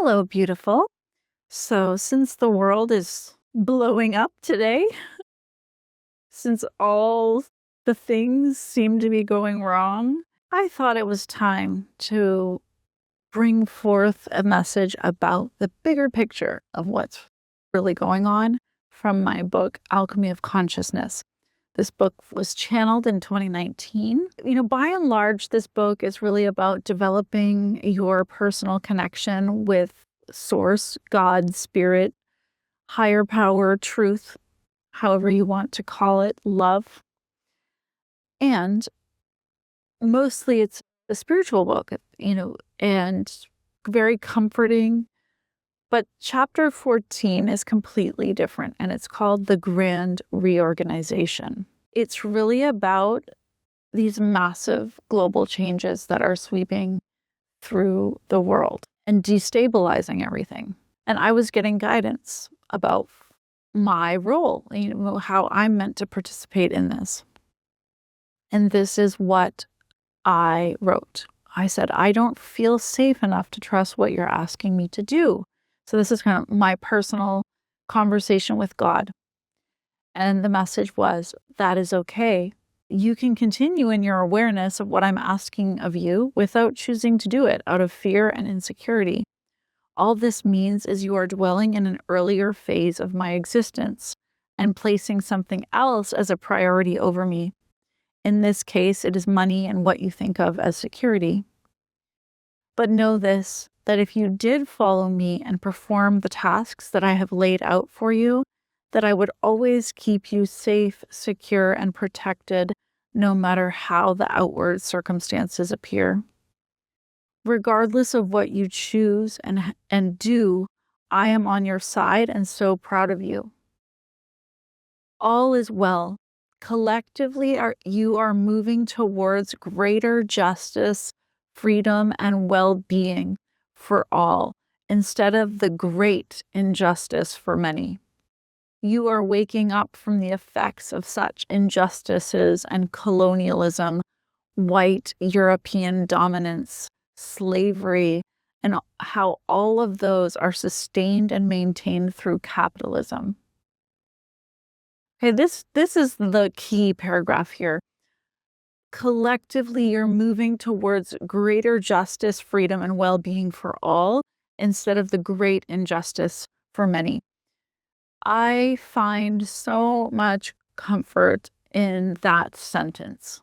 Hello, beautiful. So, since the world is blowing up today, since all the things seem to be going wrong, I thought it was time to bring forth a message about the bigger picture of what's really going on from my book, Alchemy of Consciousness. This book was channeled in 2019. By and large, this book is really about developing your personal connection with Source, God, Spirit, higher power, truth, however you want to call it, love. And mostly it's a spiritual book, and very comforting. But chapter 14 is completely different, and it's called The Grand Reorganization. It's really about these massive global changes that are sweeping through the world and destabilizing everything. And I was getting guidance about my role, how I'm meant to participate in this. And this is what I wrote. I said, I don't feel safe enough to trust what you're asking me to do. So this is kind of my personal conversation with God. And the message was, that is okay. You can continue in your awareness of what I'm asking of you without choosing to do it out of fear and insecurity. All this means is you are dwelling in an earlier phase of my existence and placing something else as a priority over me. In this case, it is money and what you think of as security. But know this, that if you did follow me and perform the tasks that I have laid out for you, that I would always keep you safe, secure, and protected, no matter how the outward circumstances appear. Regardless of what you choose and do, I am on your side and so proud of you. All is well. Collectively, you are moving towards greater justice, freedom, and well-being for all, instead of the great injustice for many. You are waking up from the effects of such injustices and colonialism, white European dominance, slavery, and how all of those are sustained and maintained through capitalism. Okay, this is the key paragraph here. Collectively, you're moving towards greater justice, freedom, and well-being for all, instead of the great injustice for many. I find so much comfort in that sentence.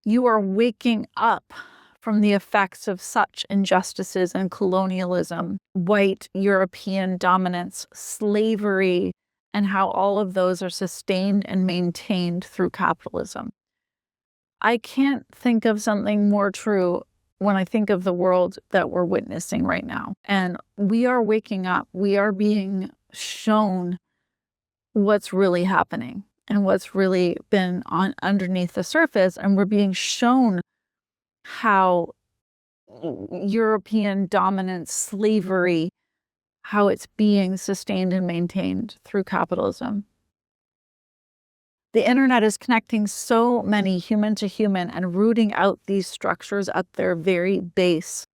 You are waking up from the effects of such injustices and colonialism, white European dominance, slavery, and how all of those are sustained and maintained through capitalism. I can't think of something more true when I think of the world that we're witnessing right now. And we are waking up. We are being shown what's really happening and what's really been underneath the surface. And we're being shown how European dominance, slavery, how it's being sustained and maintained through capitalism. The internet is connecting so many human to human and rooting out these structures at their very base.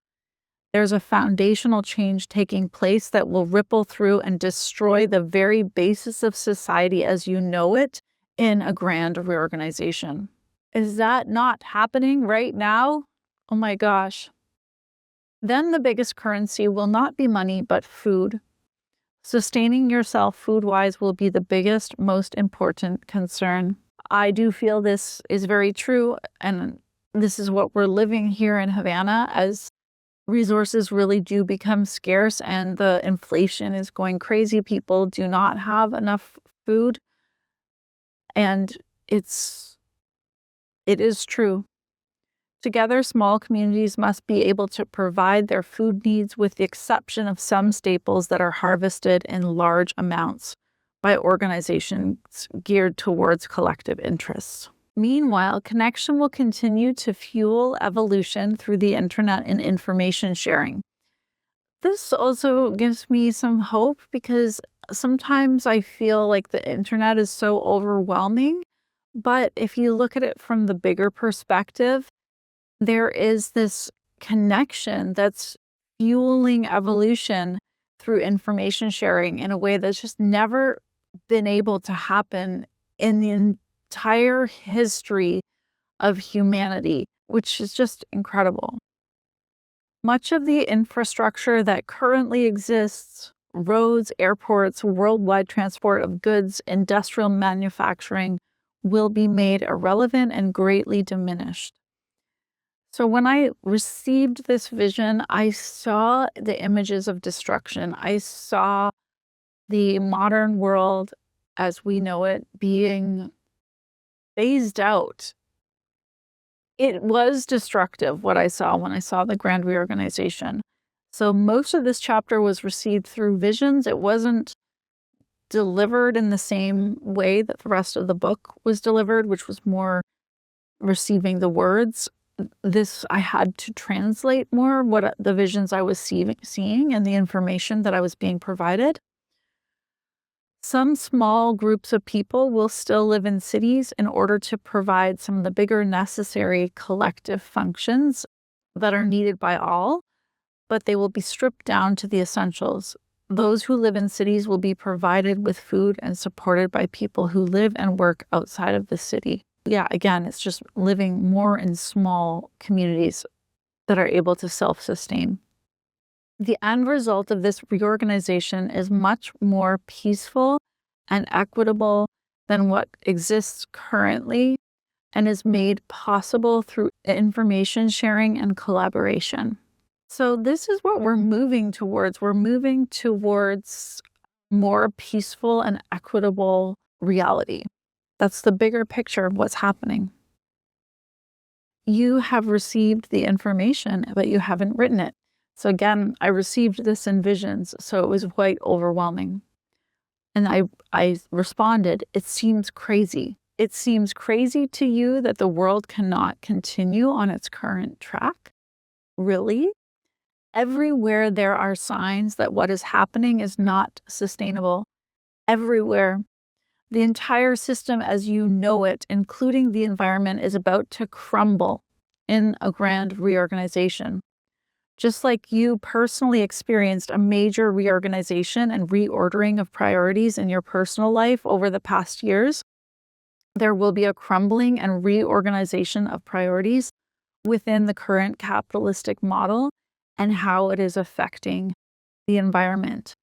There's a foundational change taking place that will ripple through and destroy the very basis of society as you know it in a grand reorganization. Is that not happening right now? Oh my gosh. Then the biggest currency will not be money, but food. Sustaining yourself food-wise will be the biggest, most important concern. I do feel this is very true, and this is what we're living here in Havana as resources really do become scarce and the inflation is going crazy. People do not have enough food, and it is true. Together, small communities must be able to provide their food needs with the exception of some staples that are harvested in large amounts by organizations geared towards collective interests. Meanwhile, connection will continue to fuel evolution through the internet and information sharing. This also gives me some hope because sometimes I feel like the internet is so overwhelming, but if you look at it from the bigger perspective, there is this connection that's fueling evolution through information sharing in a way that's just never been able to happen in the entire history of humanity, which is just incredible. Much of the infrastructure that currently exists, roads, airports, worldwide transport of goods, industrial manufacturing, will be made irrelevant and greatly diminished. So when I received this vision, I saw the images of destruction. I saw the modern world as we know it being phased out. It was destructive, what I saw when I saw the grand reorganization. So most of this chapter was received through visions. It wasn't delivered in the same way that the rest of the book was delivered, which was more receiving the words. This, I had to translate more what the visions I was seeing and the information that I was being provided. Some small groups of people will still live in cities in order to provide some of the bigger necessary collective functions that are needed by all, but they will be stripped down to the essentials. Those who live in cities will be provided with food and supported by people who live and work outside of the city. Yeah, again, it's just living more in small communities that are able to self-sustain. The end result of this reorganization is much more peaceful and equitable than what exists currently and is made possible through information sharing and collaboration. So this is what we're moving towards. We're moving towards more peaceful and equitable reality. That's the bigger picture of what's happening. You have received the information, but you haven't written it. So again, I received this in visions, so it was quite overwhelming. And I responded, it seems crazy. It seems crazy to you that the world cannot continue on its current track? Really? Everywhere there are signs that what is happening is not sustainable. Everywhere. The entire system as you know it, including the environment, is about to crumble in a grand reorganization. Just like you personally experienced a major reorganization and reordering of priorities in your personal life over the past years, there will be a crumbling and reorganization of priorities within the current capitalistic model and how it is affecting the environment.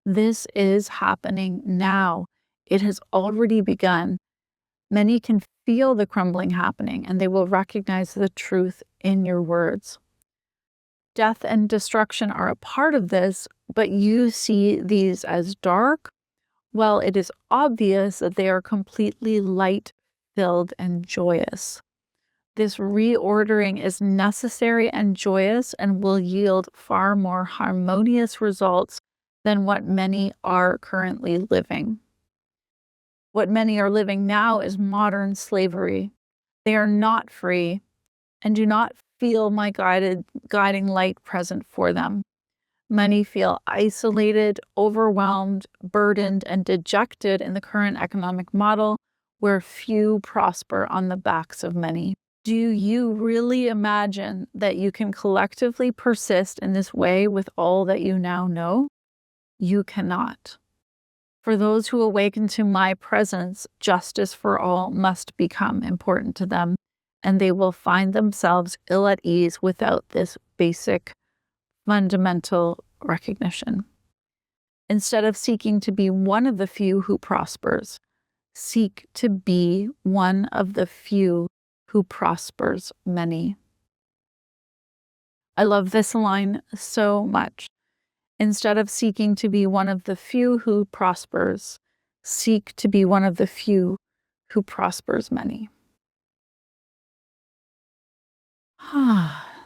This is happening now. It has already begun. Many can feel the crumbling happening, and they will recognize the truth in your words. Death and destruction are a part of this, but you see these as dark. Well, it is obvious that they are completely light-filled and joyous. This reordering is necessary and joyous and will yield far more harmonious results than what many are currently living. What many are living now is modern slavery. They are not free and do not feel my guiding light present for them. Many feel isolated, overwhelmed, burdened, and dejected in the current economic model where few prosper on the backs of many. Do you really imagine that you can collectively persist in this way with all that you now know? You cannot. For those who awaken to my presence, justice for all must become important to them, and they will find themselves ill at ease without this basic, fundamental recognition. Instead of seeking to be one of the few who prospers, seek to be one of the few who prospers many. I love this line so much. Instead of seeking to be one of the few who prospers, seek to be one of the few who prospers many.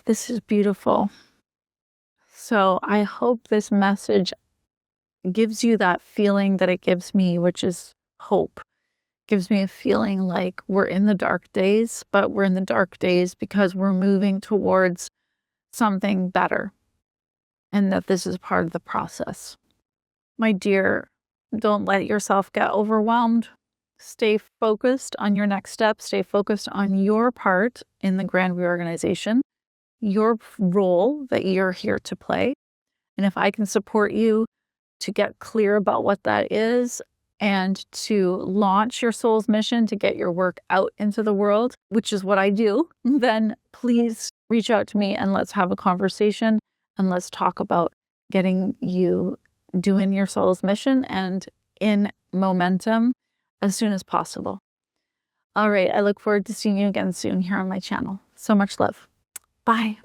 This is beautiful. So I hope this message gives you that feeling that it gives me, which is hope. Gives me a feeling like we're in the dark days, but we're in the dark days because we're moving towards something better, and that this is part of the process. My dear, don't let yourself get overwhelmed. Stay focused on your next step. Stay focused on your part in the grand reorganization, your role that you're here to play. And if I can support you to get clear about what that is and to launch your soul's mission to get your work out into the world, which is what I do, then please reach out to me and let's have a conversation and let's talk about getting you doing your soul's mission and in momentum as soon as possible. All right, I look forward to seeing you again soon here on my channel. So much love. Bye.